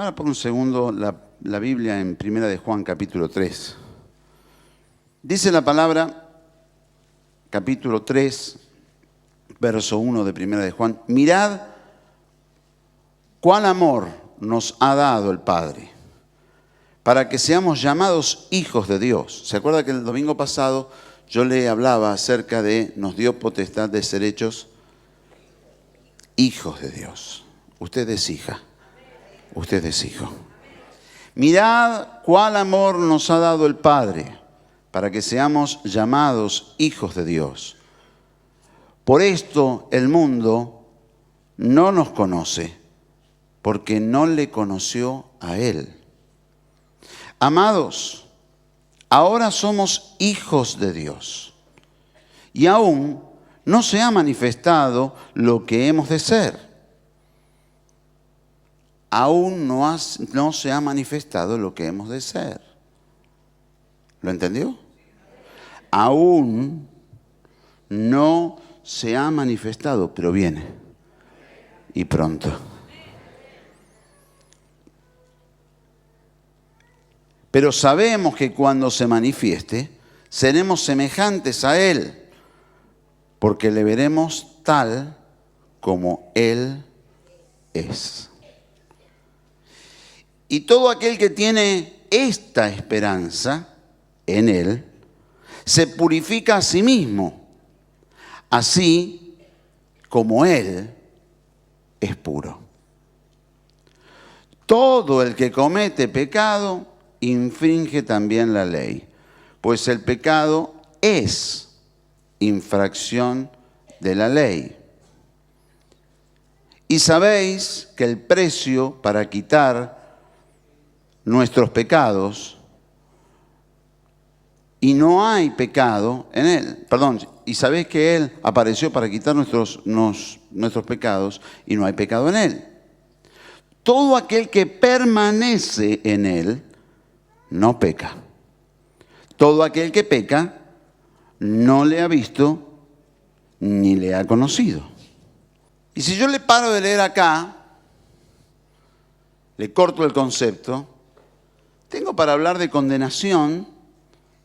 Ahora por un segundo la Biblia en Primera de Juan, capítulo 3. Dice la palabra, capítulo 3, verso 1 de Primera de Juan: mirad cuál amor nos ha dado el Padre, para que seamos llamados hijos de Dios. ¿Se acuerda que el domingo pasado yo le hablaba acerca de nos dio potestad de ser hechos hijos de Dios? Usted es hija, usted es hijo. Mirad cuál amor nos ha dado el Padre, para que seamos llamados hijos de Dios. Por esto el mundo no nos conoce, porque no le conoció a Él. Amados, ahora somos hijos de Dios, y aún no se ha manifestado lo que hemos de ser. Aún no se ha manifestado lo que hemos de ser. ¿Lo entendió? Aún no se ha manifestado, pero viene. Y pronto. Pero sabemos que cuando se manifieste, seremos semejantes a Él, porque le veremos tal como Él es. Y todo aquel que tiene esta esperanza en Él, se purifica a sí mismo, así como Él es puro. Todo el que comete pecado infringe también la ley, pues el pecado es infracción de la ley. Y sabéis que el precio para quitar nuestros pecados, y no hay pecado en Él. Y sabéis que Él apareció para quitar nuestros pecados, y no hay pecado en Él. Todo aquel que permanece en Él no peca. Todo aquel que peca no le ha visto ni le ha conocido. Y si yo le paro de leer acá, le corto el concepto, tengo para hablar de condenación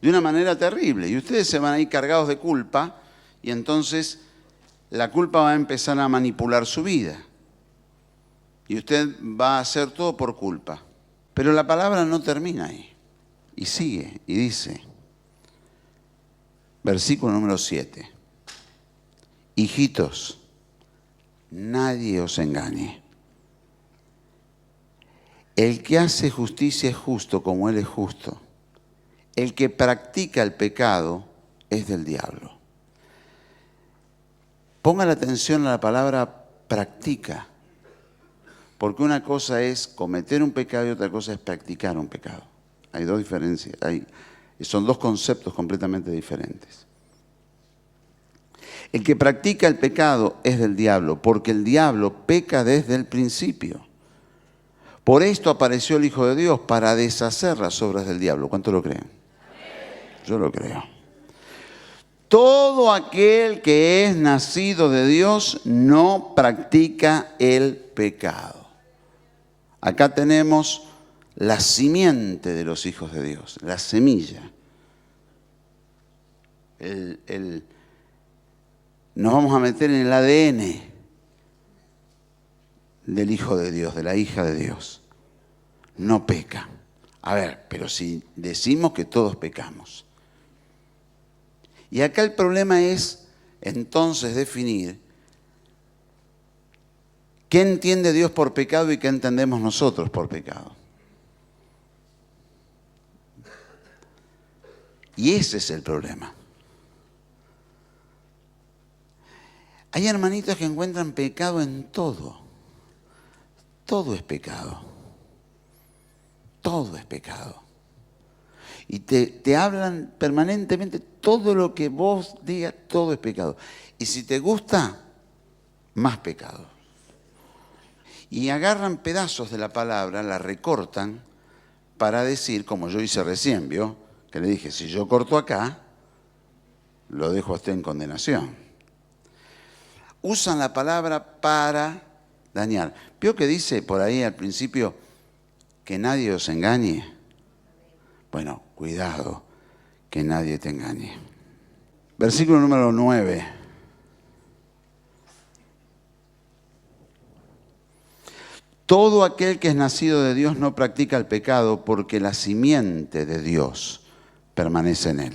de una manera terrible. Y ustedes se van a ir cargados de culpa, y entonces la culpa va a empezar a manipular su vida. Y usted va a hacer todo por culpa. Pero la palabra no termina ahí. Y sigue, y dice, versículo número 7. Hijitos, nadie os engañe. El que hace justicia es justo como Él es justo. El que practica el pecado es del diablo. Ponga la atención a la palabra practica, porque una cosa es cometer un pecado y otra cosa es practicar un pecado. Hay dos diferencias, son dos conceptos completamente diferentes. El que practica el pecado es del diablo, porque el diablo peca desde el principio. Por esto apareció el Hijo de Dios, para deshacer las obras del diablo. ¿Cuánto lo creen? Yo lo creo. Todo aquel que es nacido de Dios no practica el pecado. Acá tenemos la simiente de los hijos de Dios, la semilla. Nos vamos a meter en el ADN del Hijo de Dios, de la hija de Dios. No peca. A ver, pero si decimos que todos pecamos. Y acá el problema es entonces definir qué entiende Dios por pecado y qué entendemos nosotros por pecado. Y ese es el problema. Hay hermanitos que encuentran pecado en todo. Todo es pecado. Todo es pecado. Y te hablan permanentemente, todo lo que vos digas, todo es pecado. Y si te gusta, más pecado. Y agarran pedazos de la palabra, la recortan para decir, como yo hice recién, ¿vio? Que le dije, si yo corto acá, lo dejo a usted en condenación. Usan la palabra para dañar. ¿Vio que dice por ahí al principio que nadie os engañe. Bueno, cuidado, que nadie te engañe. Versículo número 9. Todo aquel que es nacido de Dios no practica el pecado, porque la simiente de Dios permanece en él.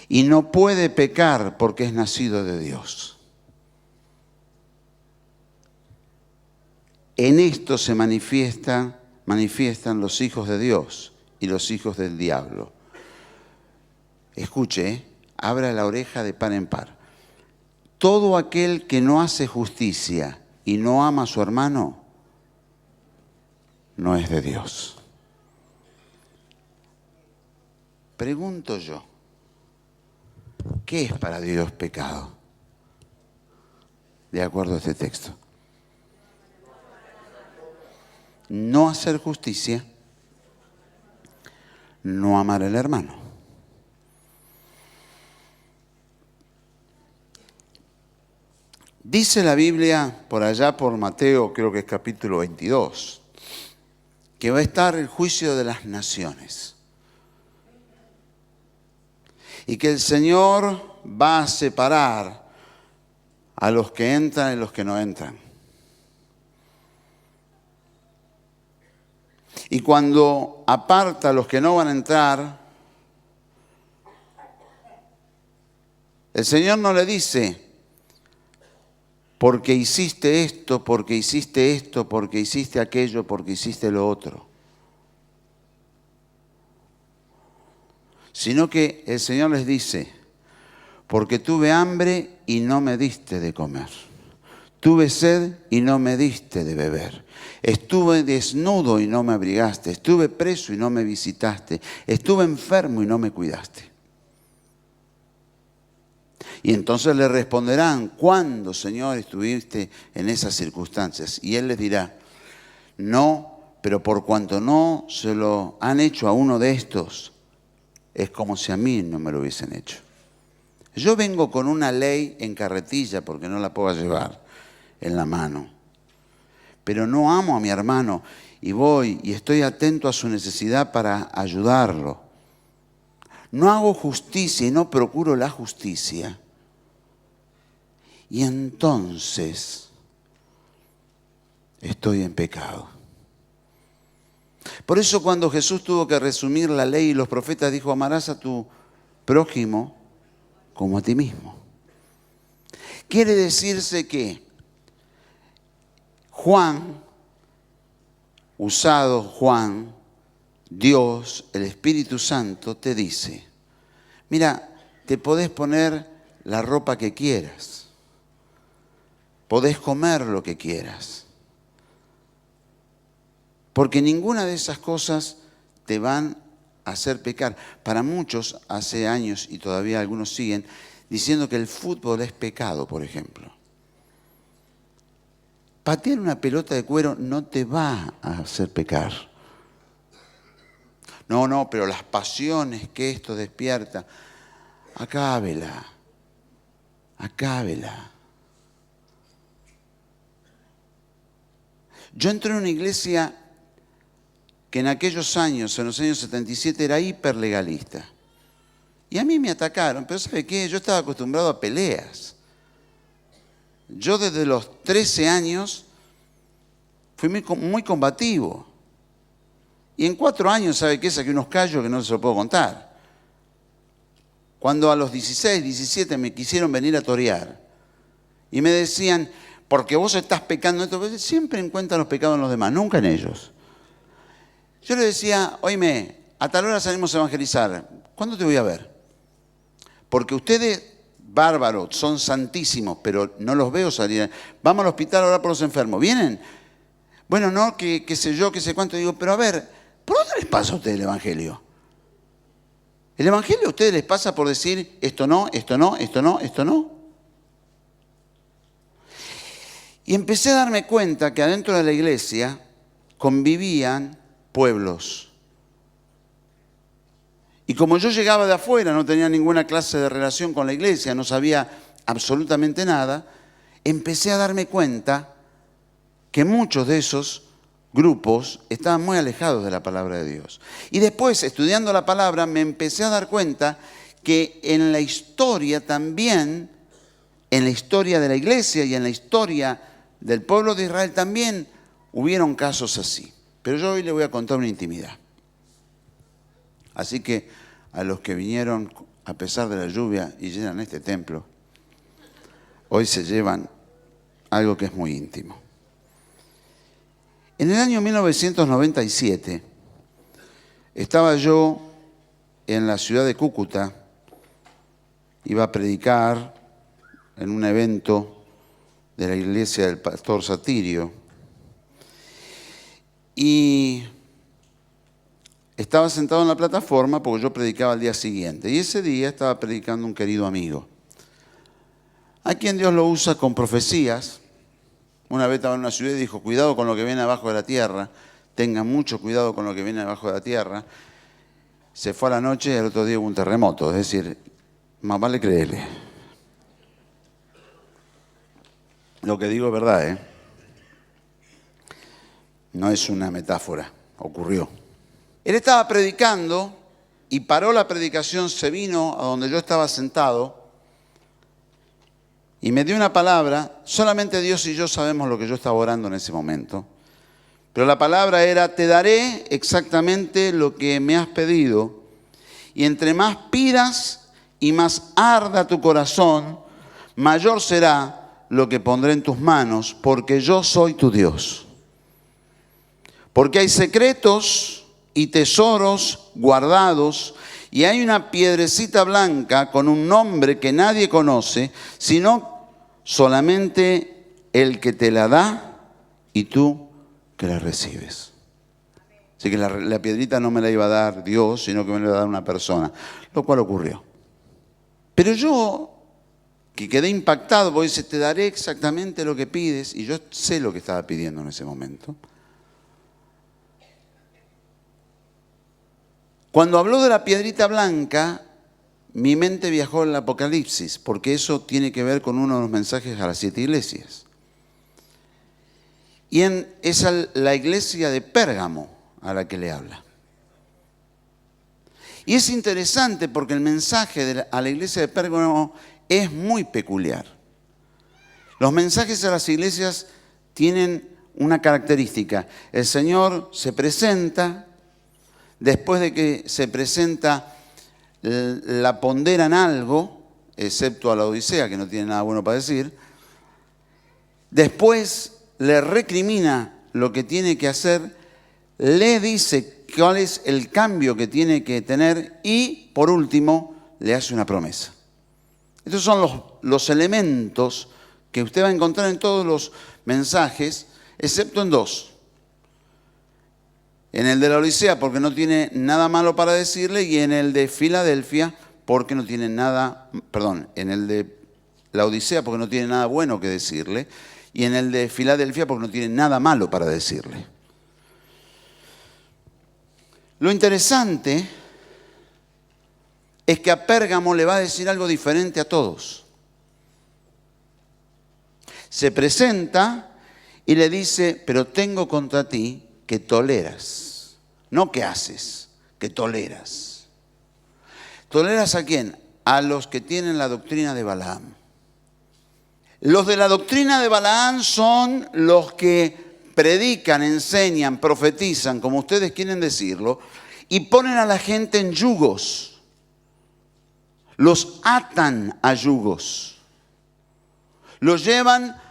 Y no puede pecar porque es nacido de Dios. En esto se manifiestan los hijos de Dios y los hijos del diablo. Escuche, abra la oreja de par en par. Todo aquel que no hace justicia y no ama a su hermano, no es de Dios. Pregunto yo, ¿qué es para Dios pecado? De acuerdo a este texto. No hacer justicia, no amar al hermano. Dice la Biblia, por allá por Mateo, creo que es capítulo 22, que va a estar el juicio de las naciones. Y que el Señor va a separar a los que entran y los que no entran. Y cuando aparta a los que no van a entrar, el Señor no le dice, porque hiciste esto, porque hiciste esto, porque hiciste aquello, porque hiciste lo otro. Sino que el Señor les dice, porque tuve hambre y no me diste de comer. Tuve sed y no me diste de beber. Estuve desnudo y no me abrigaste. Estuve preso y no me visitaste. Estuve enfermo y no me cuidaste. Y entonces le responderán, ¿cuándo, Señor, estuviste en esas circunstancias? Y Él les dirá, no, pero por cuanto no se lo han hecho a uno de estos, es como si a mí no me lo hubiesen hecho. Yo vengo con una ley en carretilla porque no la puedo llevar en la mano. Pero no amo a mi hermano y voy y estoy atento a su necesidad para ayudarlo. No hago justicia y no procuro la justicia. Y entonces estoy en pecado. Por eso cuando Jesús tuvo que resumir la ley y los profetas dijo, amarás a tu prójimo como a ti mismo. Quiere decirse que Juan, Dios, el Espíritu Santo te dice, mira, te podés poner la ropa que quieras. Podés comer lo que quieras. Porque ninguna de esas cosas te van a hacer pecar. Para muchos, hace años y todavía algunos siguen, diciendo que el fútbol es pecado, por ejemplo. Patear una pelota de cuero no te va a hacer pecar. No, pero las pasiones que esto despierta, acábela. Yo entré en una iglesia que en aquellos años, en los años 77, era hiperlegalista. Y a mí me atacaron, pero ¿sabe qué? Yo estaba acostumbrado a peleas. Yo desde los 13 años fui muy combativo. Y en 4 años, ¿sabe qué? Saqué unos callos que no se los puedo contar. Cuando a los 16, 17 me quisieron venir a torear y me decían, porque vos estás pecando, esto, siempre encuentran los pecados en los demás, nunca en ellos. Yo le decía, oíme, a tal hora salimos a evangelizar, ¿cuándo te voy a ver? Porque ustedes, bárbaros, son santísimos, pero no los veo salir. Vamos al hospital a orar por los enfermos, ¿vienen? Bueno, no, qué sé yo, qué sé cuánto. Digo, pero a ver, ¿por dónde les pasa a ustedes el evangelio? El evangelio a ustedes les pasa por decir, esto no, esto no, esto no, esto no. Y empecé a darme cuenta que adentro de la iglesia convivían pueblos. Y como yo llegaba de afuera, no tenía ninguna clase de relación con la iglesia, no sabía absolutamente nada, empecé a darme cuenta que muchos de esos grupos estaban muy alejados de la palabra de Dios. Y después, estudiando la palabra, me empecé a dar cuenta que en la historia también, en la historia de la iglesia y en la historia del pueblo de Israel también, hubieron casos así. Pero yo hoy les voy a contar una intimidad. Así que a los que vinieron a pesar de la lluvia y llenan este templo, hoy se llevan algo que es muy íntimo. En el año 1997 estaba yo en la ciudad de Cúcuta, iba a predicar en un evento de la iglesia del pastor Satirio y estaba sentado en la plataforma porque yo predicaba al día siguiente y ese día estaba predicando un querido amigo, a quien Dios lo usa con profecías. Una vez estaba en una ciudad y dijo, cuidado con lo que viene abajo de la tierra, tengan mucho cuidado con lo que viene abajo de la tierra. Se fue a la noche y al otro día hubo un terremoto, es decir, más vale creerle. Lo que digo es verdad, ¿eh? No es una metáfora, ocurrió. Él estaba predicando y paró la predicación, se vino a donde yo estaba sentado y me dio una palabra. Solamente Dios y yo sabemos lo que yo estaba orando en ese momento. Pero la palabra era, te daré exactamente lo que me has pedido. Y entre más pidas y más arda tu corazón, mayor será lo que pondré en tus manos, porque yo soy tu Dios. Porque hay secretos y tesoros guardados, y hay una piedrecita blanca con un nombre que nadie conoce, sino solamente el que te la da y tú que la recibes. Así que la piedrita no me la iba a dar Dios, sino que me la iba a dar una persona, lo cual ocurrió. Pero yo, que quedé impactado, porque dice, te daré exactamente lo que pides, y yo sé lo que estaba pidiendo en ese momento. Cuando habló de la piedrita blanca, mi mente viajó al Apocalipsis, porque eso tiene que ver con uno de los mensajes a las 7 iglesias. Y es la iglesia de Pérgamo a la que le habla. Y es interesante porque el mensaje a la iglesia de Pérgamo es muy peculiar. Los mensajes a las iglesias tienen una característica. El Señor se presenta, después de que se presenta, la ponderan algo, excepto a la Odisea, que no tiene nada bueno para decir. Después le recrimina lo que tiene que hacer, le dice cuál es el cambio que tiene que tener y, por último, le hace una promesa. Estos son los elementos que usted va a encontrar en todos los mensajes, excepto en dos. En el de la Odisea, porque no tiene nada malo para decirle, y en el de Filadelfia, porque no tiene nada, en el de la Odisea, porque no tiene nada bueno que decirle, y en el de Filadelfia, porque no tiene nada malo para decirle. Lo interesante es que a Pérgamo le va a decir algo diferente a todos. Se presenta y le dice, pero tengo contra ti que toleras. No que haces, que toleras. ¿Toleras a quién? A los que tienen la doctrina de Balaam. Los de la doctrina de Balaam son los que predican, enseñan, profetizan, como ustedes quieren decirlo, y ponen a la gente en yugos. Los atan a yugos. Los llevan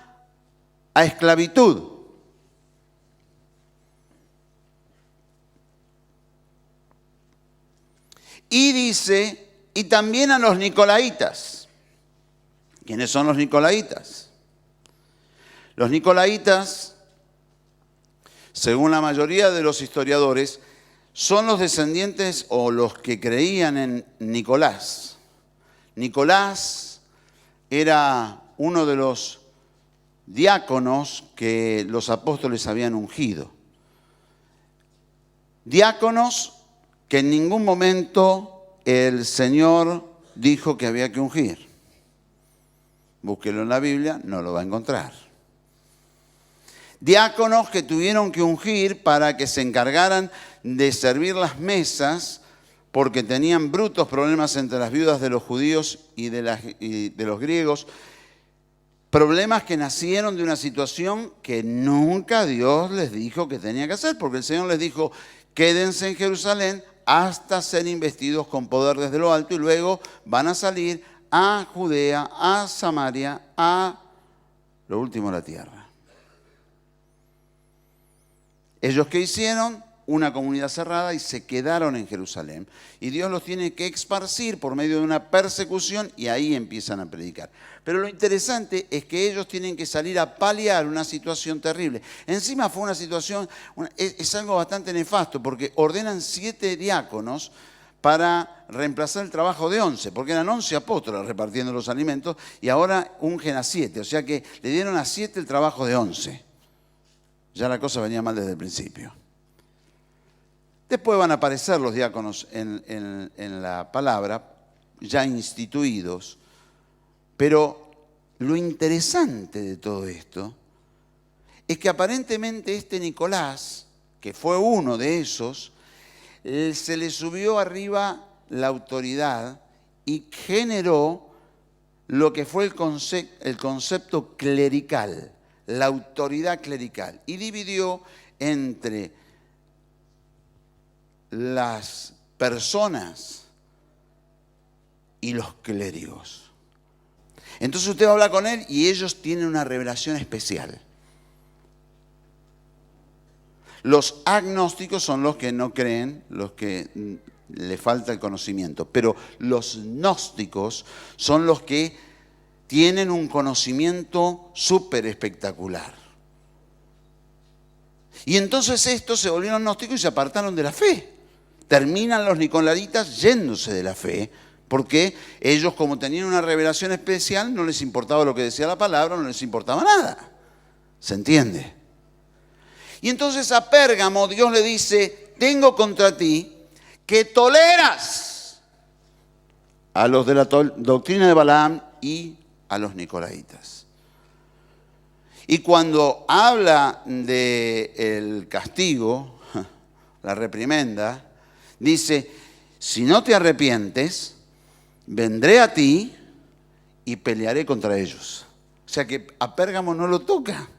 a esclavitud. Y dice, y también a los nicolaitas. ¿Quiénes son los nicolaitas? Los nicolaitas, según la mayoría de los historiadores, son los descendientes o los que creían en Nicolás. Nicolás era uno de los diáconos que los apóstoles habían ungido. Diáconos que en ningún momento el Señor dijo que había que ungir. Búsquelo en la Biblia, no lo va a encontrar. diáconos que tuvieron que ungir para que se encargaran de servir las mesas, porque tenían brutos problemas entre las viudas de los judíos y de los griegos, problemas que nacieron de una situación que nunca Dios les dijo que tenía que hacer, porque el Señor les dijo, quédense en Jerusalén hasta ser investidos con poder desde lo alto y luego van a salir a Judea, a Samaria, a lo último la tierra. Ellos ¿qué hicieron? Una comunidad cerrada y se quedaron en Jerusalén. Y Dios los tiene que esparcir por medio de una persecución y ahí empiezan a predicar. Pero lo interesante es que ellos tienen que salir a paliar una situación terrible. Encima fue una situación, es algo bastante nefasto, porque ordenan 7 diáconos para reemplazar el trabajo de 11, porque eran 11 apóstoles repartiendo los alimentos y ahora ungen a 7. O sea que le dieron a 7 el trabajo de 11. Ya la cosa venía mal desde el principio. Después van a aparecer los diáconos en la palabra, ya instituidos. Pero lo interesante de todo esto es que aparentemente este Nicolás, que fue uno de esos, se le subió arriba la autoridad y generó lo que fue el concepto clerical, la autoridad clerical, y dividió entre las personas y los clérigos. Entonces usted va a hablar con él y ellos tienen una revelación especial. Los agnósticos son los que no creen, los que le falta el conocimiento, pero los gnósticos son los que tienen un conocimiento súper espectacular. Y entonces estos se volvieron gnósticos y se apartaron de la fe. Terminan los nicolaitas yéndose de la fe, porque ellos, como tenían una revelación especial, no les importaba lo que decía la palabra, no les importaba nada. ¿Se entiende? Y entonces a Pérgamo Dios le dice, tengo contra ti que toleras a los de la doctrina de Balaam y a los nicolaitas. Y cuando habla del castigo, la reprimenda, dice, si no te arrepientes, vendré a ti y pelearé contra ellos. O sea que a Pérgamo no lo toca.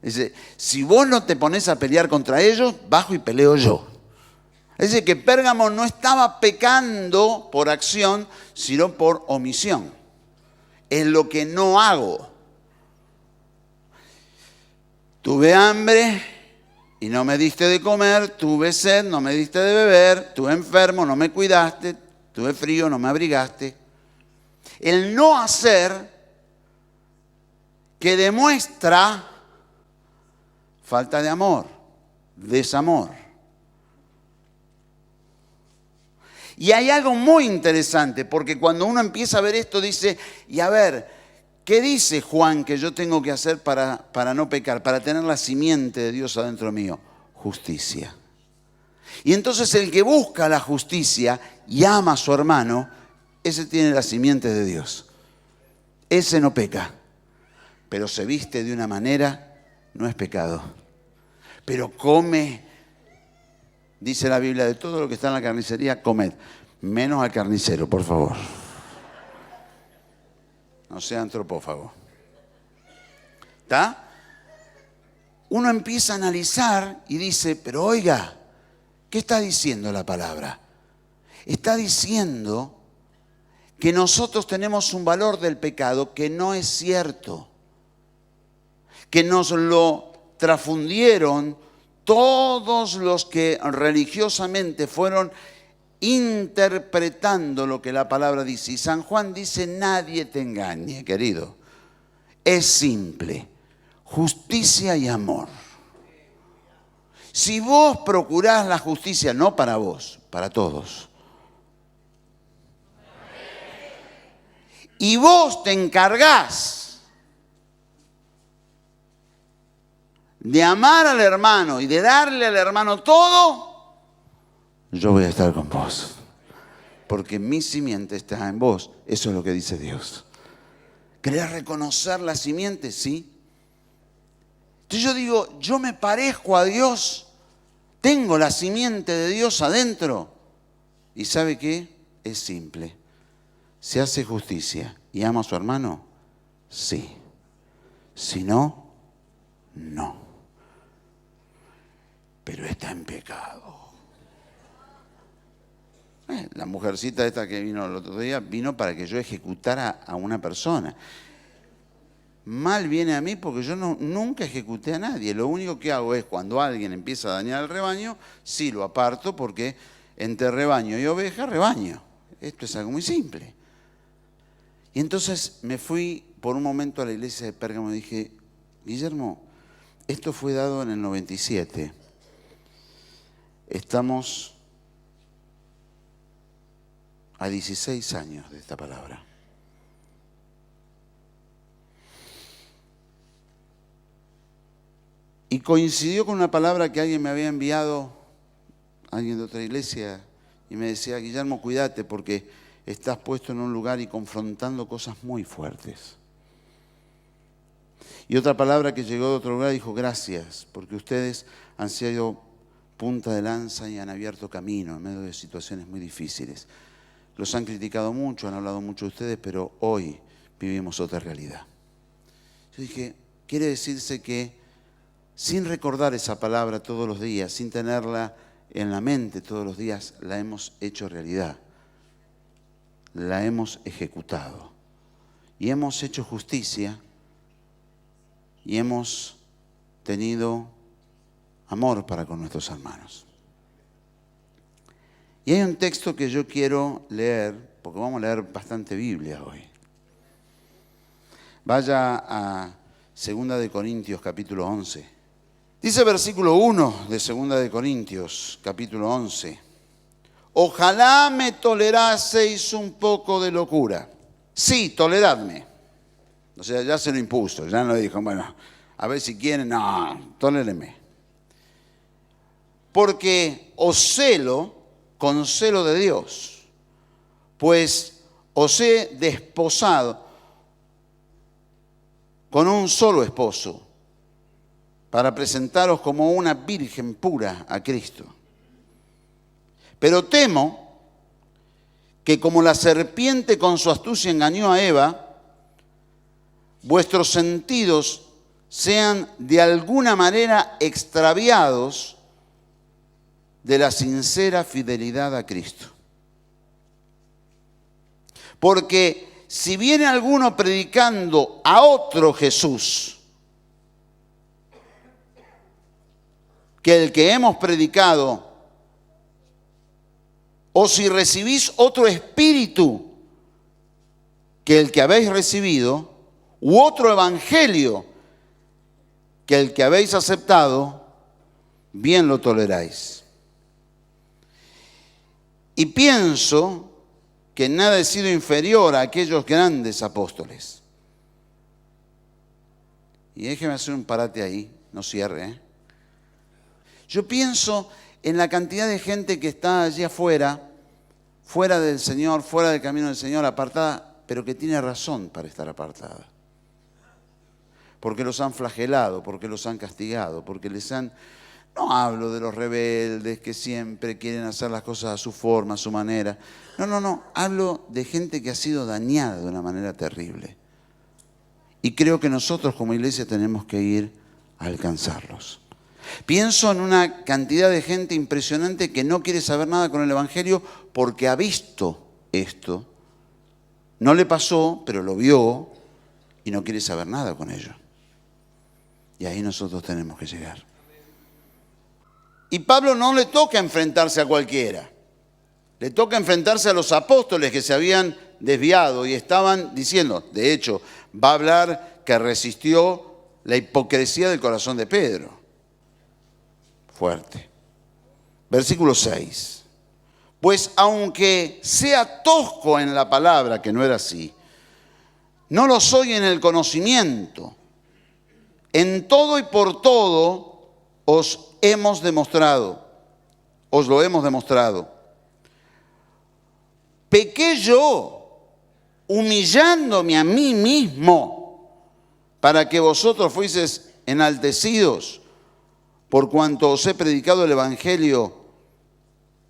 Dice, si vos no te pones a pelear contra ellos, bajo y peleo yo. Es decir, que Pérgamo no estaba pecando por acción, sino por omisión. Es lo que no hago. Tuve hambre y no me diste de comer, tuve sed, no me diste de beber, estuve enfermo, no me cuidaste, tuve frío, no me abrigaste. El no hacer que demuestra falta de amor, desamor. Y hay algo muy interesante, porque cuando uno empieza a ver esto, dice, y a ver, ¿qué dice Juan que yo tengo que hacer para no pecar, para tener la simiente de Dios adentro mío? Justicia. Y entonces el que busca la justicia y ama a su hermano, ese tiene la simiente de Dios. Ese no peca, pero se viste de una manera, no es pecado. Pero come, dice la Biblia, de todo lo que está en la carnicería, comed. Menos al carnicero, por favor. No sea antropófago. ¿Está? Uno empieza a analizar y dice, pero oiga, ¿qué está diciendo la palabra? Está diciendo que nosotros tenemos un valor del pecado que no es cierto. Que nos lo trasfundieron todos los que religiosamente fueron interpretando lo que la palabra dice. Y San Juan dice, nadie te engañe, querido. Es simple, justicia y amor. Si vos procurás la justicia, no para vos, para todos. Y vos te encargás de amar al hermano y de darle al hermano todo, yo voy a estar con vos. Porque mi simiente está en vos. Eso es lo que dice Dios. ¿Querés reconocer la simiente? Sí. Entonces yo digo, yo me parezco a Dios, tengo la simiente de Dios adentro. ¿Y sabe qué? Es simple. ¿Se hace justicia y ama a su hermano? Sí. Si no, no. Pero está en pecado. La mujercita esta que vino el otro día, vino para que yo ejecutara a una persona. Mal viene a mí porque yo nunca ejecuté a nadie. Lo único que hago es cuando alguien empieza a dañar el rebaño, sí lo aparto porque entre rebaño y oveja, rebaño. Esto es algo muy simple. Y entonces me fui por un momento a la iglesia de Pérgamo y dije, Guillermo, esto fue dado en el 97. Estamos a 16 años de esta palabra. Y coincidió con una palabra que alguien me había enviado, alguien de otra iglesia, y me decía, Guillermo, cuídate porque estás puesto en un lugar y confrontando cosas muy fuertes. Y otra palabra que llegó de otro lugar dijo, gracias, porque ustedes han sido punta de lanza y han abierto camino en medio de situaciones muy difíciles. Los han criticado mucho, han hablado mucho de ustedes, pero hoy vivimos otra realidad. Yo dije, quiere decirse que sin recordar esa palabra todos los días, sin tenerla en la mente todos los días, la hemos hecho realidad. La hemos ejecutado. Y hemos hecho justicia y hemos tenido amor para con nuestros hermanos. Y hay un texto que yo quiero leer, porque vamos a leer bastante Biblia hoy. Vaya a 2 de Corintios, capítulo 11. Dice versículo 1 de 2 de Corintios, capítulo 11. Ojalá me toleraseis un poco de locura. Sí, toleradme. O sea, ya se lo impuso, ya no dijo, bueno, a ver si quieren, no, tolérenme. Porque os celo con celo de Dios, pues os he desposado con un solo esposo, para presentaros como una virgen pura a Cristo. Pero temo que como la serpiente con su astucia engañó a Eva, vuestros sentidos sean de alguna manera extraviados de la sincera fidelidad a Cristo. Porque si viene alguno predicando a otro Jesús que el que hemos predicado, o si recibís otro espíritu que el que habéis recibido, u otro evangelio que el que habéis aceptado, bien lo toleráis. Y pienso que nada he sido inferior a aquellos grandes apóstoles. Y déjeme hacer un parate ahí, no cierre. Yo pienso en la cantidad de gente que está allí afuera, fuera del Señor, fuera del camino del Señor, apartada, pero que tiene razón para estar apartada. Porque los han flagelado, porque los han castigado, porque les han... No hablo de los rebeldes que siempre quieren hacer las cosas a su forma, a su manera. No. Hablo de gente que ha sido dañada de una manera terrible. Y creo que nosotros como iglesia tenemos que ir a alcanzarlos. Pienso en una cantidad de gente impresionante que no quiere saber nada con el Evangelio porque ha visto esto. No le pasó, pero lo vio y no quiere saber nada con ello. Y ahí nosotros tenemos que llegar. Y Pablo no le toca enfrentarse a cualquiera. Le toca enfrentarse a los apóstoles que se habían desviado y estaban diciendo, de hecho, va a hablar que resistió la hipocresía del corazón de Pedro. Fuerte. Versículo 6. Pues aunque sea tosco en la palabra, que no era así, no lo soy en el conocimiento. En todo y por todo os lo hemos demostrado. Pequé yo, humillándome a mí mismo, para que vosotros fueseis enaltecidos por cuanto os he predicado el Evangelio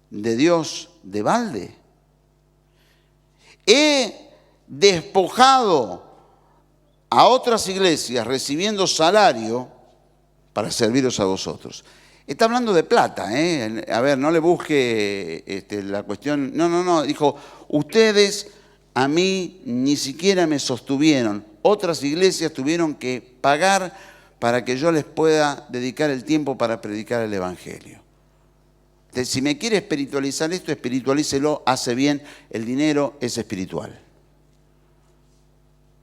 de Dios de balde. He despojado a otras iglesias recibiendo salario para serviros a vosotros. Está hablando de plata, ¿eh? A ver, no le busque la cuestión. No. Dijo, ustedes a mí ni siquiera me sostuvieron. Otras iglesias tuvieron que pagar para que yo les pueda dedicar el tiempo para predicar el Evangelio. Entonces, si me quiere espiritualizar esto, espiritualícelo, hace bien, el dinero es espiritual.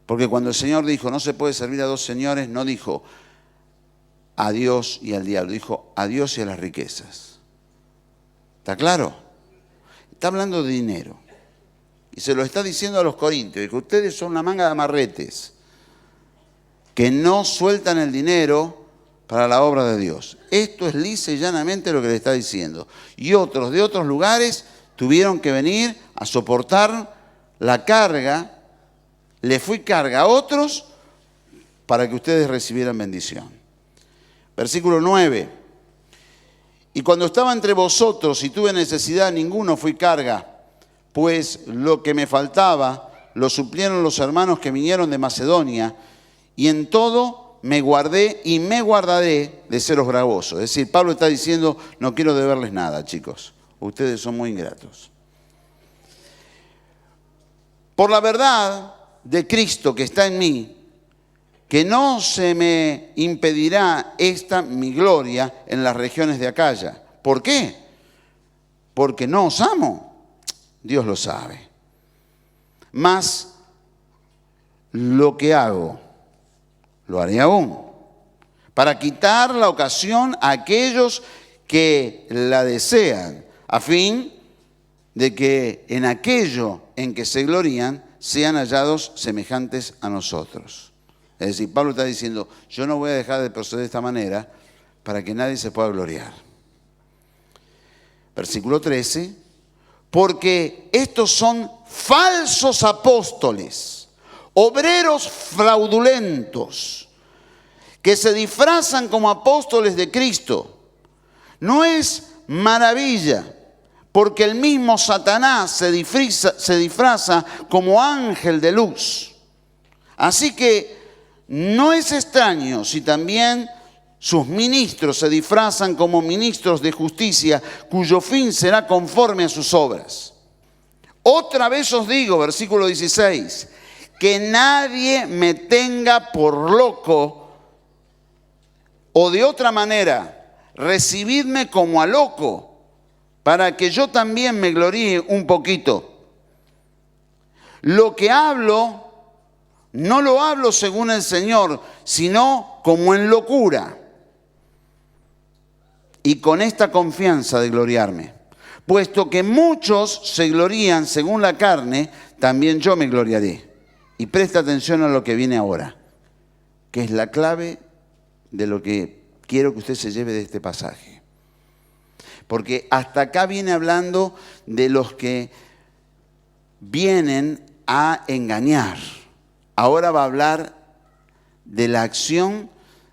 Porque cuando el Señor dijo, no se puede servir a dos señores, no dijo a Dios y al diablo, dijo a Dios y a las riquezas. ¿Está claro? Está hablando de dinero. Y se lo está diciendo a los corintios, que ustedes son una manga de amarretes, que no sueltan el dinero para la obra de Dios. Esto es lisa y llanamente lo que le está diciendo. Y otros de otros lugares tuvieron que venir a soportar la carga. Le fui carga a otros para que ustedes recibieran bendición. Versículo 9. Y cuando estaba entre vosotros y tuve necesidad, ninguno fui carga, pues lo que me faltaba lo suplieron los hermanos que vinieron de Macedonia, y en todo me guardé y me guardaré de seros gravosos. Es decir, Pablo está diciendo, no quiero deberles nada, chicos. Ustedes son muy ingratos. Por la verdad de Cristo que está en mí, que no se me impedirá esta mi gloria en las regiones de Acaya. ¿Por qué? Porque no os amo. Dios lo sabe. Mas lo que hago, lo haré aún, para quitar la ocasión a aquellos que la desean, a fin de que en aquello en que se glorían sean hallados semejantes a nosotros. Es decir, Pablo está diciendo, yo no voy a dejar de proceder de esta manera para que nadie se pueda gloriar. Versículo 13, porque estos son falsos apóstoles, obreros fraudulentos, que se disfrazan como apóstoles de Cristo. No es maravilla, porque el mismo Satanás se disfraza como ángel de luz. Así que no es extraño si también sus ministros se disfrazan como ministros de justicia, cuyo fin será conforme a sus obras. Otra vez os digo, versículo 16, que nadie me tenga por loco, o de otra manera, recibidme como a loco, para que yo también me gloríe un poquito. Lo que hablo, no lo hablo según el Señor, sino como en locura. Y con esta confianza de gloriarme. Puesto que muchos se glorían según la carne, también yo me gloriaré. Y presta atención a lo que viene ahora, que es la clave de lo que quiero que usted se lleve de este pasaje. Porque hasta acá viene hablando de los que vienen a engañar. Ahora va a hablar de la acción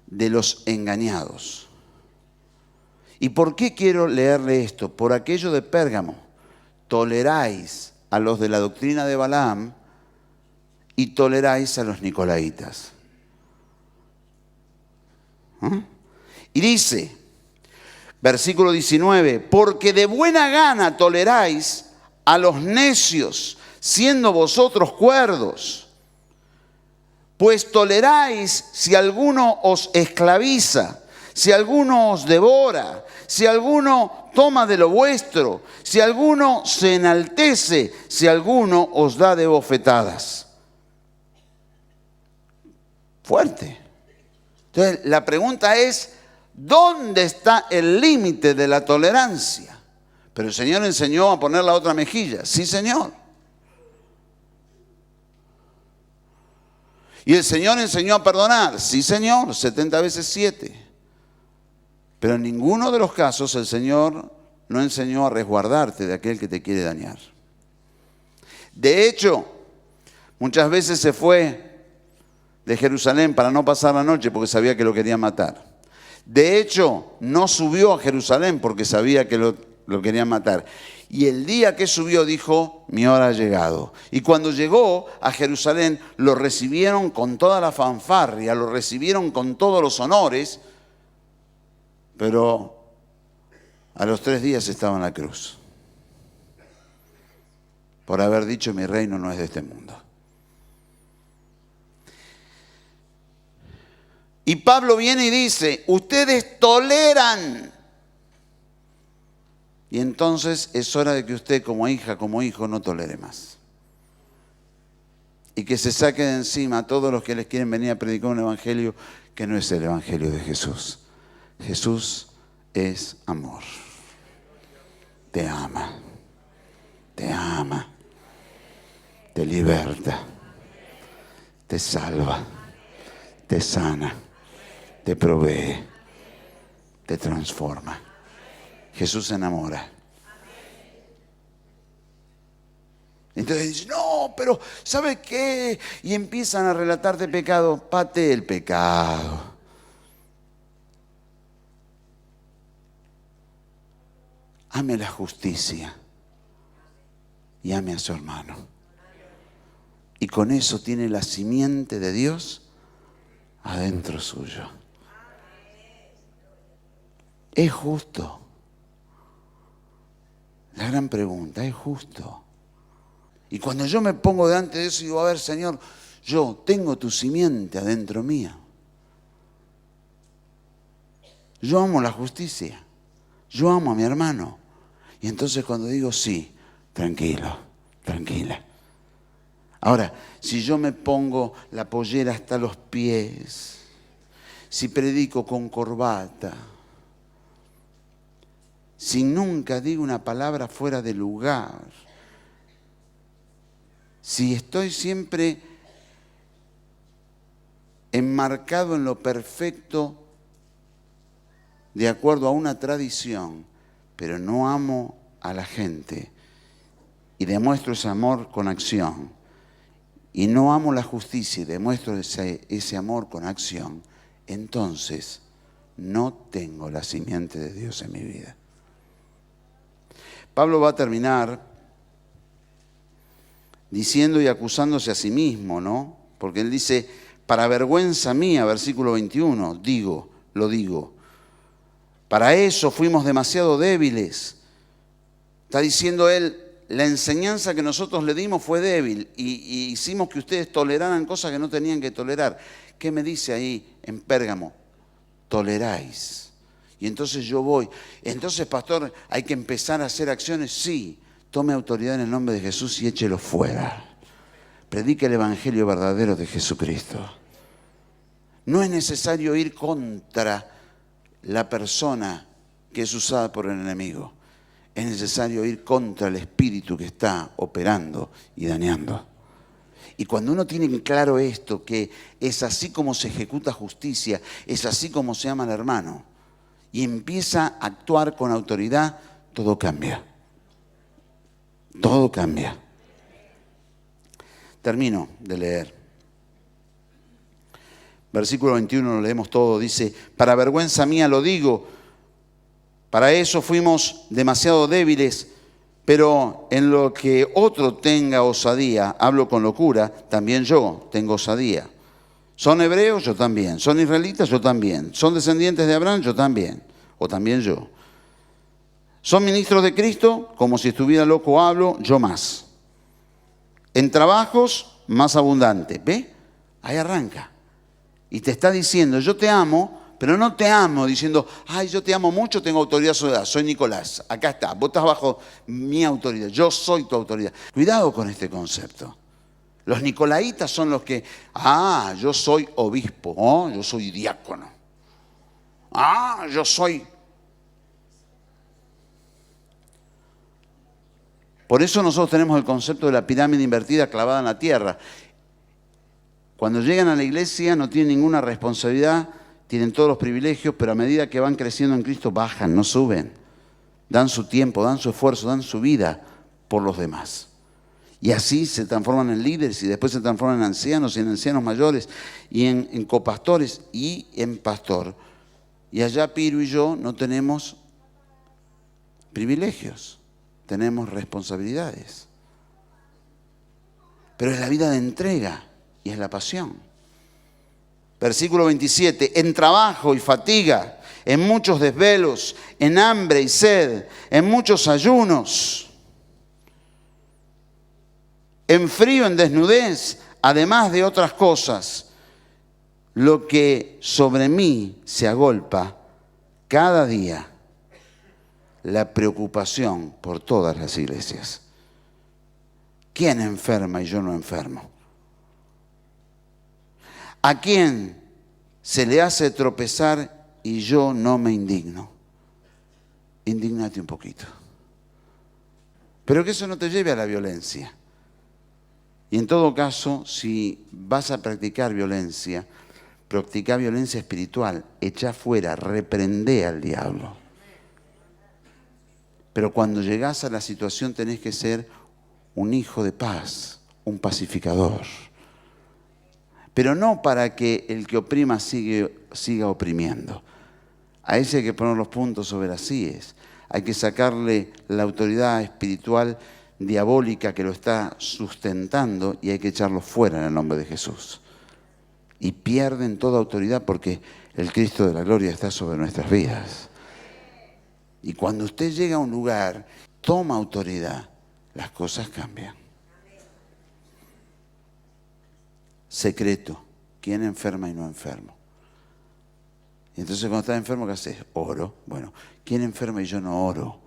de los engañados. ¿Y por qué quiero leerle esto? Por aquello de Pérgamo. Toleráis a los de la doctrina de Balaam y toleráis a los nicolaitas. Y dice, versículo 19, porque de buena gana toleráis a los necios, siendo vosotros cuerdos. Pues toleráis si alguno os esclaviza, si alguno os devora, si alguno toma de lo vuestro, si alguno se enaltece, si alguno os da de bofetadas. Fuerte. Entonces, la pregunta es, ¿dónde está el límite de la tolerancia? Pero el Señor enseñó a poner la otra mejilla. Sí, Señor. Y el Señor enseñó a perdonar. Sí, Señor, 70 veces 7. Pero en ninguno de los casos el Señor no enseñó a resguardarte de aquel que te quiere dañar. De hecho, muchas veces se fue de Jerusalén para no pasar la noche porque sabía que lo querían matar. De hecho, no subió a Jerusalén porque sabía que lo querían matar. Y el día que subió dijo, mi hora ha llegado. Y cuando llegó a Jerusalén, lo recibieron con toda la fanfarria, lo recibieron con todos los honores, pero a los 3 días estaba en la cruz, por haber dicho, mi reino no es de este mundo. Y Pablo viene y dice, ustedes toleran. Y entonces es hora de que usted como hija, como hijo, no tolere más. Y que se saque de encima a todos los que les quieren venir a predicar un evangelio que no es el evangelio de Jesús. Jesús es amor. Te ama. Te ama. Te liberta. Te salva. Te sana. Te provee. Te transforma. Jesús se enamora. Entonces dice, no, pero ¿sabe qué? Y empiezan a relatarte pecado. Pate el pecado. Ame la justicia. Y ame a su hermano. Y con eso tiene la simiente de Dios adentro suyo. ¿Es justo? La gran pregunta, ¿es justo? Y cuando yo me pongo delante de eso y digo, a ver, Señor, yo tengo tu simiente adentro mía. Yo amo la justicia. Yo amo a mi hermano. Y entonces cuando digo sí, tranquilo, tranquila. Ahora, si yo me pongo la pollera hasta los pies, si predico con corbata, si nunca digo una palabra fuera de lugar, si estoy siempre enmarcado en lo perfecto de acuerdo a una tradición, pero no amo a la gente y demuestro ese amor con acción, y no amo la justicia y demuestro ese amor con acción, entonces no tengo la simiente de Dios en mi vida. Pablo va a terminar diciendo y acusándose a sí mismo, ¿no? Porque él dice, para vergüenza mía, versículo 21, lo digo. Para eso fuimos demasiado débiles. Está diciendo él, la enseñanza que nosotros le dimos fue débil y hicimos que ustedes toleraran cosas que no tenían que tolerar. ¿Qué me dice ahí en Pérgamo? Toleráis. Y entonces yo voy. Entonces, pastor, ¿hay que empezar a hacer acciones? Sí. Tome autoridad en el nombre de Jesús y échelo fuera. Predique el evangelio verdadero de Jesucristo. No es necesario ir contra la persona que es usada por el enemigo. Es necesario ir contra el espíritu que está operando y dañando. Y cuando uno tiene claro esto, que es así como se ejecuta justicia, es así como se ama al hermano, y empieza a actuar con autoridad, todo cambia. Todo cambia. Termino de leer. Versículo 21 lo leemos todo. Dice, para vergüenza mía lo digo, para eso fuimos demasiado débiles, pero en lo que otro tenga osadía, hablo con locura, también yo tengo osadía. ¿Son hebreos? Yo también. ¿Son israelitas? Yo también. ¿Son descendientes de Abraham? Yo también. O también yo. ¿Son ministros de Cristo? Como si estuviera loco hablo, yo más. En trabajos, más abundante. ¿Ve? Ahí arranca. Y te está diciendo, yo te amo, pero no te amo diciendo, ay, yo te amo mucho, tengo autoridad sobre edad, soy Nicolás, acá está, vos estás bajo mi autoridad, yo soy tu autoridad. Cuidado con este concepto. Los nicolaitas son los que, yo soy obispo, yo soy diácono, yo soy... Por eso nosotros tenemos el concepto de la pirámide invertida clavada en la tierra. Cuando llegan a la iglesia no tienen ninguna responsabilidad, tienen todos los privilegios, pero a medida que van creciendo en Cristo bajan, no suben. Dan su tiempo, dan su esfuerzo, dan su vida por los demás. Y así se transforman en líderes y después se transforman en ancianos y en ancianos mayores y en copastores y en pastor. Y allá Piro y yo no tenemos privilegios, tenemos responsabilidades. Pero es la vida de entrega y es la pasión. Versículo 27, en trabajo y fatiga, en muchos desvelos, en hambre y sed, en muchos ayunos, en frío, en desnudez, además de otras cosas, lo que sobre mí se agolpa cada día, la preocupación por todas las iglesias. ¿Quién enferma y yo no enfermo? ¿A quién se le hace tropezar y yo no me indigno? Indígnate un poquito. Pero que eso no te lleve a la violencia. Y en todo caso, si vas a practicar violencia espiritual, echa fuera, reprende al diablo. Pero cuando llegás a la situación tenés que ser un hijo de paz, un pacificador. Pero no para que el que oprima siga oprimiendo. A ese hay que poner los puntos sobre las íes. Hay que sacarle la autoridad espiritual diabólica que lo está sustentando y hay que echarlo fuera en el nombre de Jesús. Y pierden toda autoridad porque el Cristo de la gloria está sobre nuestras vidas. Y cuando usted llega a un lugar, toma autoridad, las cosas cambian. Secreto, ¿quién enferma y no enfermo? Y entonces cuando estás enfermo, ¿qué haces? Oro. Bueno, ¿quién enferma y yo no oro?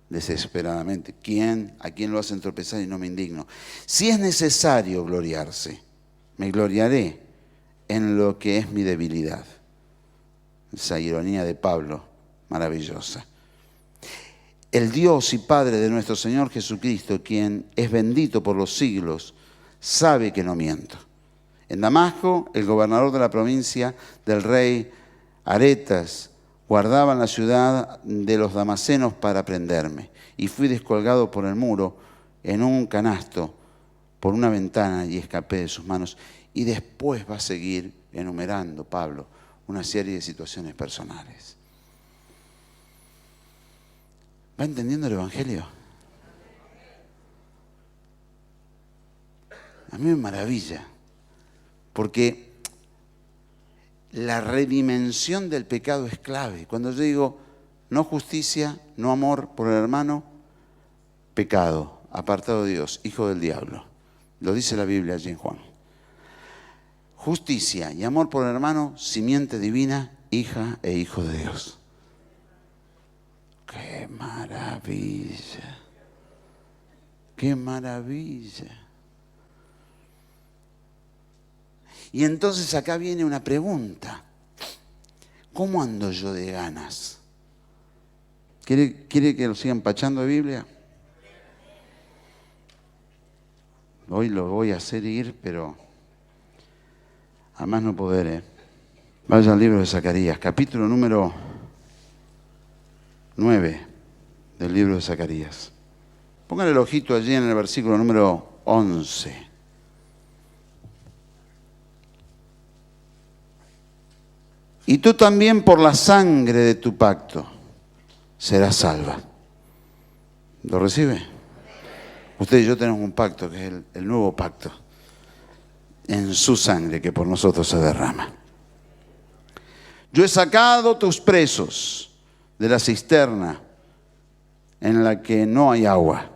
Desesperadamente. ¿A quién lo hacen tropezar y no me indigno? Si es necesario gloriarse, me gloriaré en lo que es mi debilidad. Esa ironía de Pablo, maravillosa. El Dios y Padre de nuestro Señor Jesucristo, quien es bendito por los siglos, sabe que no miento. En Damasco, el gobernador de la provincia del rey Aretas guardaba en la ciudad de los damasenos para prenderme. Y fui descolgado por el muro en un canasto por una ventana y escapé de sus manos. Y después va a seguir enumerando Pablo una serie de situaciones personales. ¿Va entendiendo el Evangelio? A mí me maravilla, porque la redimensión del pecado es clave. Cuando yo digo no justicia, no amor por el hermano, pecado, apartado de Dios, hijo del diablo. Lo dice la Biblia allí en Juan. Justicia y amor por el hermano, simiente divina, hija e hijo de Dios. ¡Qué maravilla! ¡Qué maravilla! Y entonces acá viene una pregunta. ¿Cómo ando yo de ganas? ¿Quiere que lo sigan empachando de Biblia? Hoy lo voy a hacer ir, pero a más no poder. Vaya al libro de Zacarías, capítulo número 9 del libro de Zacarías. Pongan el ojito allí en el versículo número 11. Y tú también por la sangre de tu pacto serás salva. ¿Lo recibe? Usted y yo tenemos un pacto que es el nuevo pacto. En su sangre que por nosotros se derrama. Yo he sacado tus presos de la cisterna en la que no hay agua.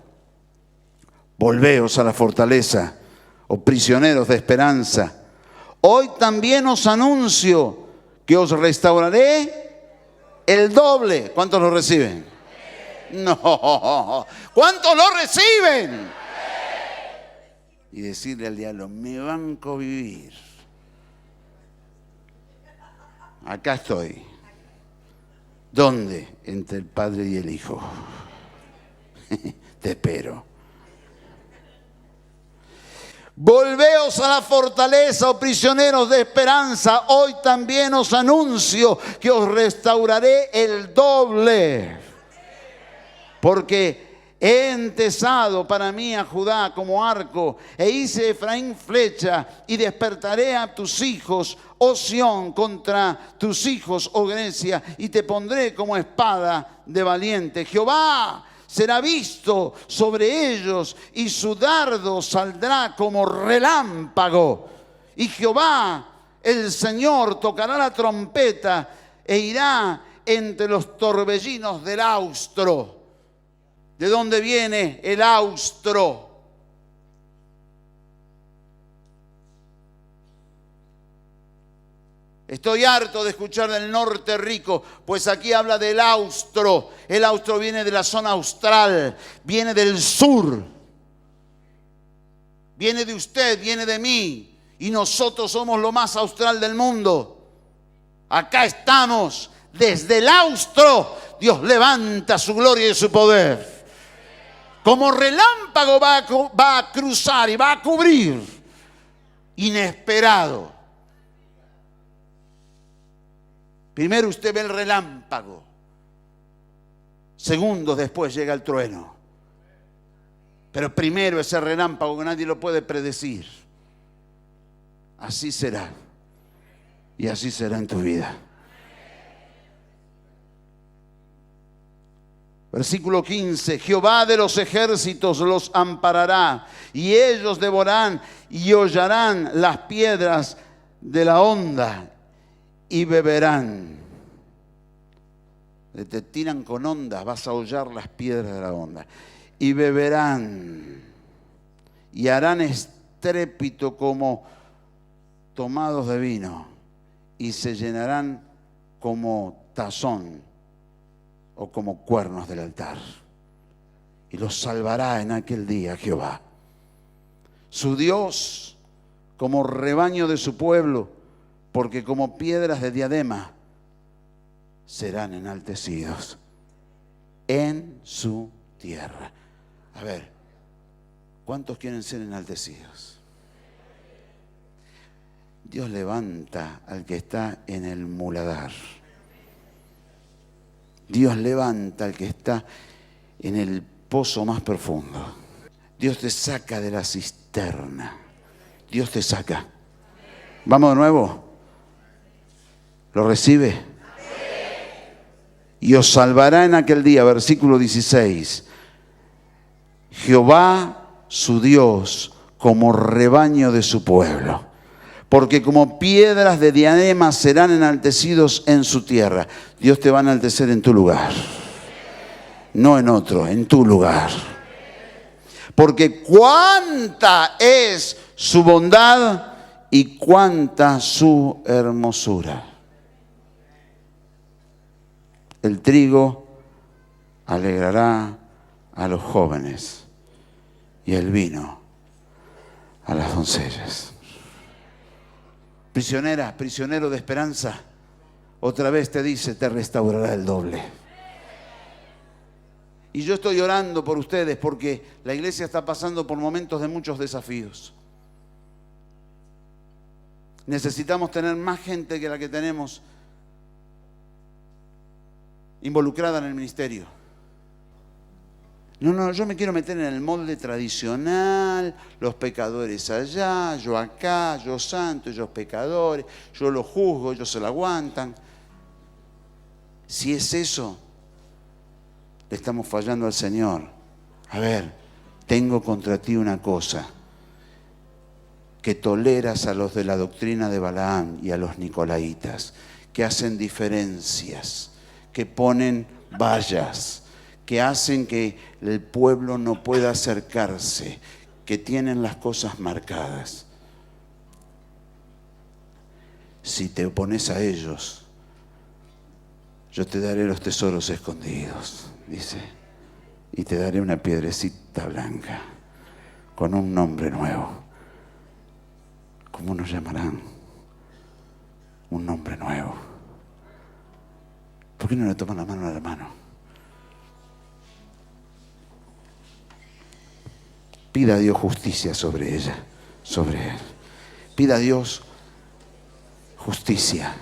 Volveos a la fortaleza, oh prisioneros de esperanza. Hoy también os anuncio que os restauraré el doble. ¿Cuántos lo reciben? No. ¿Cuántos lo reciben? Y decirle al diablo, me banco vivir. Acá estoy. ¿Dónde? Entre el Padre y el Hijo. Te espero. Volveos a la fortaleza, oh prisioneros de esperanza. Hoy también os anuncio que os restauraré el doble. Porque He entesado para mí a Judá como arco, e hice a Efraín flecha, y despertaré a tus hijos, oh Sión, contra tus hijos, oh Grecia, y te pondré como espada de valiente. Jehová será visto sobre ellos, y su dardo saldrá como relámpago. Y Jehová, el Señor, tocará la trompeta, e irá entre los torbellinos del austro. ¿De dónde viene el austro? Estoy harto de escuchar del norte rico, pues aquí habla del austro. El austro viene de la zona austral, viene del sur. Viene de usted, viene de mí. Y nosotros somos lo más austral del mundo. Acá estamos, desde el austro, Dios levanta su gloria y su poder. Como relámpago va a cruzar y va a cubrir. Inesperado. Primero usted ve el relámpago. Segundos después llega el trueno. Pero primero ese relámpago que nadie lo puede predecir. Así será. Y así será en tu vida. Versículo 15, Jehová de los ejércitos los amparará, y ellos devorarán y hollarán las piedras de la honda y beberán. Te tiran con ondas, vas a hollar las piedras de la honda. Y beberán y harán estrépito como tomados de vino, y se llenarán como tazón o como cuernos del altar. Y los salvará en aquel día Jehová, su Dios, como rebaño de su pueblo, porque como piedras de diadema serán enaltecidos en su tierra. A ver, ¿cuántos quieren ser enaltecidos? Dios levanta al que está en el muladar. Dios levanta al que está en el pozo más profundo. Dios te saca de la cisterna. Dios te saca. Vamos de nuevo. ¿Lo recibe? Y os salvará en aquel día, versículo 16. Jehová, su Dios, como rebaño de su pueblo. Porque como piedras de diadema serán enaltecidos en su tierra. Dios te va a enaltecer en tu lugar. No en otro, en tu lugar. Porque cuánta es su bondad y cuánta su hermosura. El trigo alegrará a los jóvenes y el vino a las doncellas. Prisionera, prisionero de esperanza, otra vez te dice, te restaurará el doble. Y yo estoy orando por ustedes porque la iglesia está pasando por momentos de muchos desafíos. Necesitamos tener más gente que la que tenemos involucrada en el ministerio. No, yo me quiero meter en el molde tradicional, los pecadores allá, yo acá, yo santo, ellos pecadores, yo los juzgo, ellos se lo aguantan. Si es eso, le estamos fallando al Señor. A ver, tengo contra ti una cosa, que toleras a los de la doctrina de Balaam y a los nicolaitas, que hacen diferencias, que ponen vallas, que hacen que el pueblo no pueda acercarse, que tienen las cosas marcadas. Si te opones a ellos, yo te daré los tesoros escondidos, dice, y te daré una piedrecita blanca con un nombre nuevo. ¿Cómo nos llamarán? Un nombre nuevo. ¿Por qué no le toman la mano a la mano? Pida a Dios justicia sobre ella, sobre él. Pida a Dios justicia.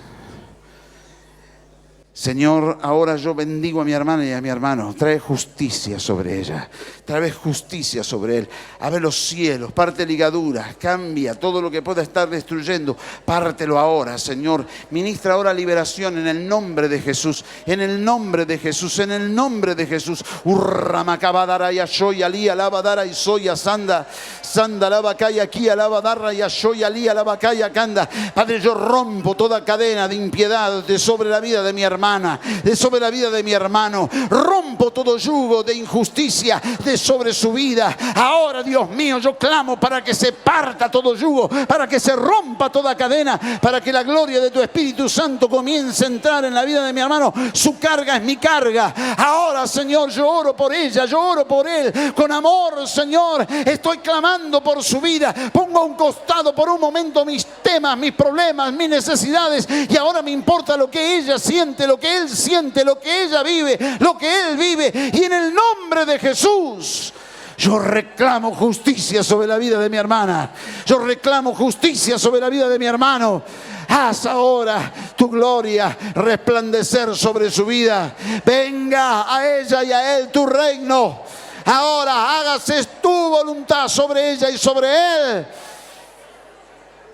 Señor, ahora yo bendigo a mi hermana y a mi hermano. Trae justicia sobre ella. Trae justicia sobre él. Abre los cielos, parte ligaduras, cambia todo lo que pueda estar destruyendo. Pártelo ahora, Señor. Ministra ahora liberación en el nombre de Jesús. En el nombre de Jesús, en el nombre de Jesús. Urramacabadara y ashoy alí, alabadara y soya sanda. Sanda alabacaya aquí, alabadara y ashoy alí, alabacaya canda. Padre, yo rompo toda cadena de impiedad de sobre la vida de mi hermana, de sobre la vida de mi hermano. Rompo todo yugo de injusticia de sobre su vida. Ahora, Dios mío, yo clamo para que se parta todo yugo, para que se rompa toda cadena, para que la gloria de tu Espíritu Santo comience a entrar en la vida de mi hermano. Su carga es mi carga. Ahora, Señor, yo oro por ella, yo oro por él con amor, Señor. Estoy clamando por su vida. Pongo a un costado por un momento mis temas, mis problemas, mis necesidades, y ahora me importa lo que ella siente, lo que él siente, lo que ella vive, lo que él vive. Y en el nombre de Jesús, yo reclamo justicia sobre la vida de mi hermana. Yo reclamo justicia sobre la vida de mi hermano. Haz ahora tu gloria resplandecer sobre su vida. Venga a ella y a él tu reino. Ahora hágase tu voluntad sobre ella y sobre él.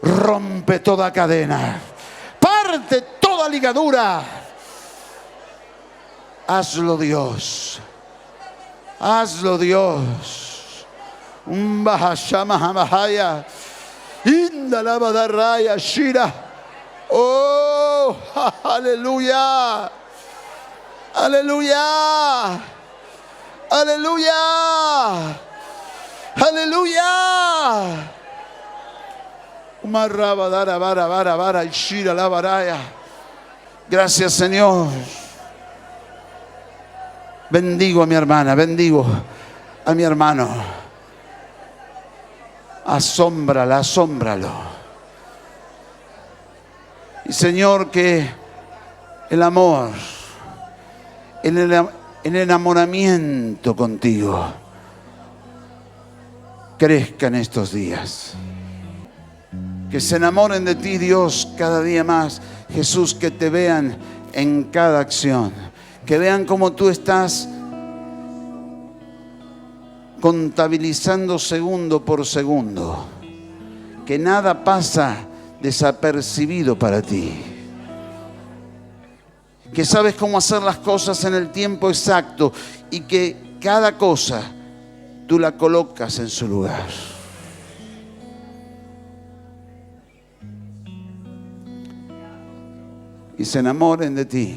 Rompe toda cadena. Parte toda ligadura. Hazlo, Dios. Hazlo, Dios. Bahashamahaya. Indalabadaraya Shira. Oh, aleluya. Aleluya. Aleluya. Aleluya. Gracias, Señor. Bendigo a mi hermana, bendigo a mi hermano. Asómbrala, asómbralo. Y Señor, que el amor, el enamoramiento contigo crezca en estos días. Que se enamoren de ti, Dios, cada día más. Jesús, que te vean en cada acción. Que vean cómo tú estás contabilizando segundo por segundo. Que nada pasa desapercibido para ti. Que sabes cómo hacer las cosas en el tiempo exacto. Y que cada cosa tú la colocas en su lugar. Y se enamoren de ti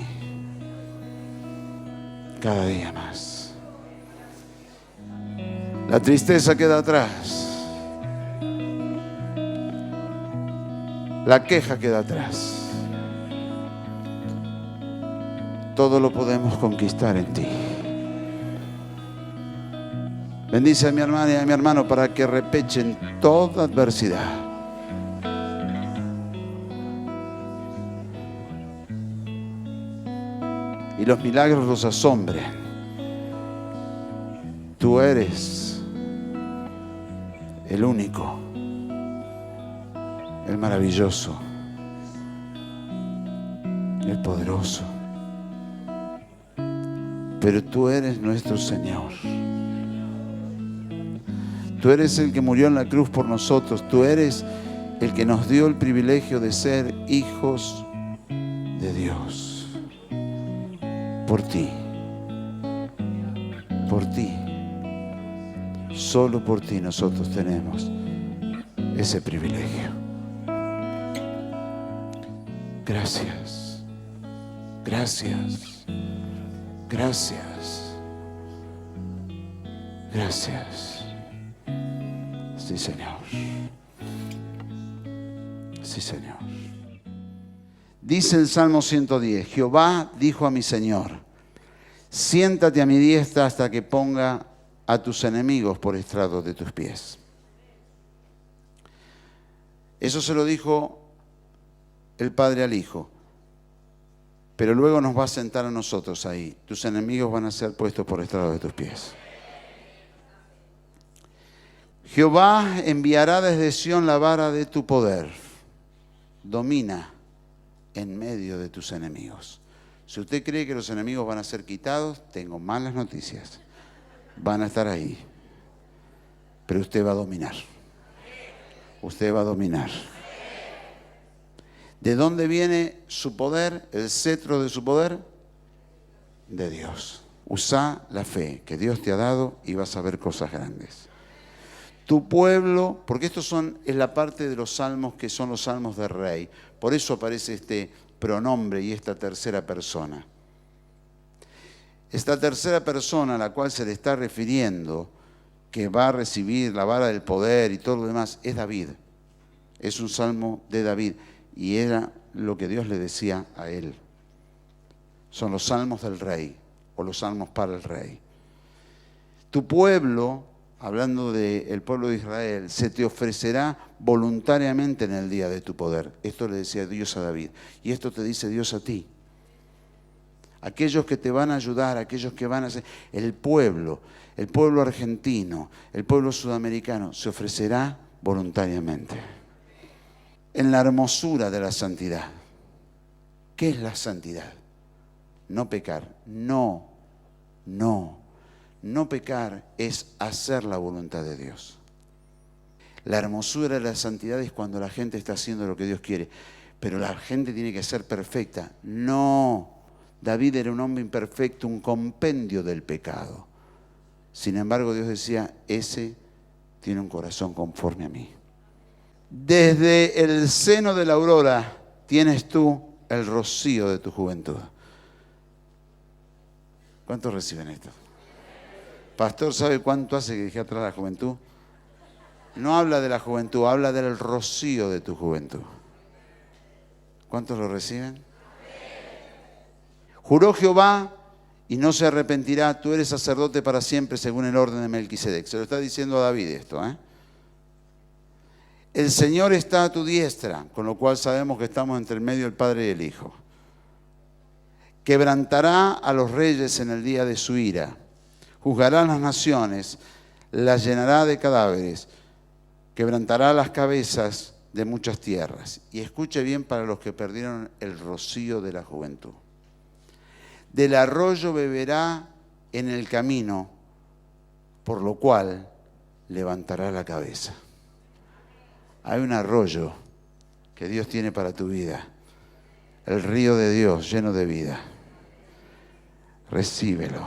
cada día más. La tristeza queda atrás. La queja queda atrás. Todo lo podemos conquistar en ti. Bendice a mi hermana y a mi hermano para que repechen toda adversidad. Y los milagros los asombren. Tú eres el único, el maravilloso, el poderoso. Pero tú eres nuestro Señor. Tú eres el que murió en la cruz por nosotros. Tú eres el que nos dio el privilegio de ser hijos de Dios. Por ti, solo por ti nosotros tenemos ese privilegio. Gracias, gracias, gracias, gracias. Sí, Señor. Sí, Señor. Dice el Salmo 110, Jehová dijo a mi Señor, siéntate a mi diestra hasta que ponga a tus enemigos por estrado de tus pies. Eso se lo dijo el Padre al Hijo, pero luego nos va a sentar a nosotros ahí. Tus enemigos van a ser puestos por estrado de tus pies. Jehová enviará desde Sión la vara de tu poder. Domina en medio de tus enemigos. Si usted cree que los enemigos van a ser quitados, tengo malas noticias. Van a estar ahí. Pero usted va a dominar. Usted va a dominar. ¿De dónde viene su poder, el cetro de su poder? De Dios. Usa la fe que Dios te ha dado y vas a ver cosas grandes. Tu pueblo, porque es la parte de los salmos que son los salmos de rey. Por eso aparece este pronombre y esta tercera persona. Esta tercera persona a la cual se le está refiriendo, que va a recibir la vara del poder y todo lo demás, es David. Es un salmo de David y era lo que Dios le decía a él. Son los salmos del rey o los salmos para el rey. Tu pueblo, hablando del pueblo de Israel, se te ofrecerá voluntariamente en el día de tu poder. Esto le decía Dios a David. Y esto te dice Dios a ti. Aquellos que te van a ayudar, aquellos que van a hacer... El pueblo argentino, el pueblo sudamericano, se ofrecerá voluntariamente. En la hermosura de la santidad. ¿Qué es la santidad? No pecar. No pecar es hacer la voluntad de Dios. La hermosura de la santidad es cuando la gente está haciendo lo que Dios quiere. Pero la gente tiene que ser perfecta. No. David era un hombre imperfecto, un compendio del pecado. Sin embargo, Dios decía, ese tiene un corazón conforme a mí. Desde el seno de la aurora tienes tú el rocío de tu juventud. ¿Cuántos reciben esto? Pastor, ¿sabe cuánto hace que dejé atrás la juventud? No habla de la juventud, habla del rocío de tu juventud. ¿Cuántos lo reciben? Juró Jehová y no se arrepentirá, tú eres sacerdote para siempre según el orden de Melquisedec. Se lo está diciendo a David esto, ¿eh? El Señor está a tu diestra, con lo cual sabemos que estamos entre el medio del Padre y el Hijo. Quebrantará a los reyes en el día de su ira. Juzgará a las naciones, las llenará de cadáveres. Quebrantará las cabezas de muchas tierras. Y escuche bien para los que perdieron el rocío de la juventud. Del arroyo beberá en el camino, por lo cual levantará la cabeza. Hay un arroyo que Dios tiene para tu vida. El río de Dios lleno de vida. Recíbelo.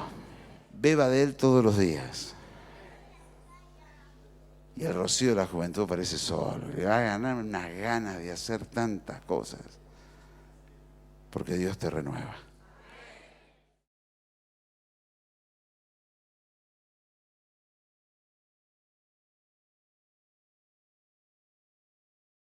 Beba de él todos los días. Y el rocío de la juventud parece solo. Le va a ganar unas ganas de hacer tantas cosas. Porque Dios te renueva.